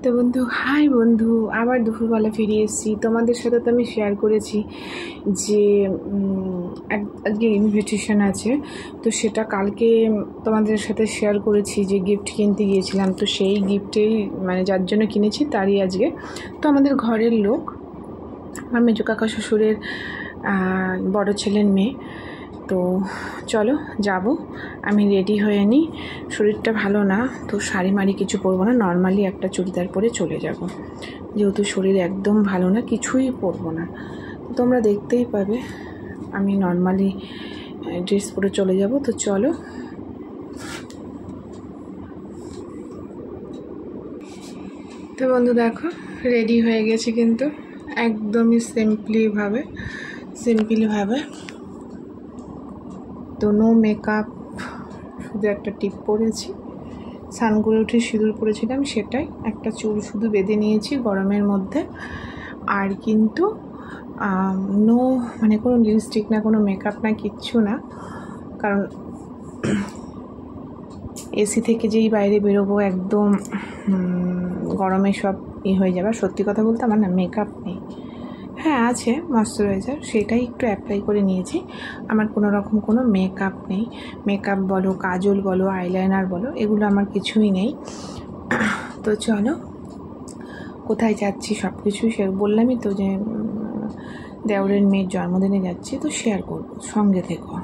তো বন্ধু, হাই বন্ধু, আবার দুপুরবেলা ফিরে এসেছি। তোমাদের সাথে তো আমি শেয়ার করেছি যে আজকে ইনভিটেশন আছে, তো সেটা কালকে তোমাদের সাথে শেয়ার করেছি যে গিফট কিনতে গিয়েছিলাম। তো সেই গিফটেই মানে যার জন্য কিনেছি তারই আজকে। তো আমাদের ঘরের লোক, আমার মেজো কাকা শ্বশুরের বড় ছেলের মেয়ে। তো চলো যাব, আমি রেডি হয়ে নিই। শরীরটা ভালো না, তো শাড়ি মাড়ি কিছু পরবো না, নর্মালি একটা চুড়িদার পরে চলে যাব, যেহেতু শরীর একদম ভালো না, কিছুই পরবো না। তো তোমরা দেখতেই পাবে আমি নর্মালি ড্রেস পরে চলে যাব। তো চলো। তো বন্ধু দেখো, রেডি হয়ে গেছে, কিন্তু একদমই সিম্পলিভাবে। তো নো মেকআপ, শুধু একটা টিপ পরেছি, স্নান করে উঠে সিঁদুর পরেছিলাম সেটাই, একটা চুল শুধু বেঁধে নিয়েছি গরমের মধ্যে। আর কিন্তু নো মানে কোনো লিপস্টিক না, কোনো মেকআপ না, কিচ্ছু না। কারণ এসি থেকে যেই বাইরে বেরোবো একদম গরমে সব হয়ে যাবে। সত্যি কথা বলতে আমার না মেকআপ নেই, হ্যাঁ আছে ময়শ্চারাইজার, সেটাই একটু অ্যাপ্লাই করে নিয়েছি। আমার কোনো রকম কোনো মেকআপ নেই। মেকআপ বলো, কাজল বলো, আইলাইনার বলো, এগুলো আমার কিছুই নেই। তো চলো, কোথায় যাচ্ছি সব কিছুই বললামই তো, যে দেওরের মেয়ের জন্মদিনে যাচ্ছি, তো শেয়ার করবো, সঙ্গে থেকো।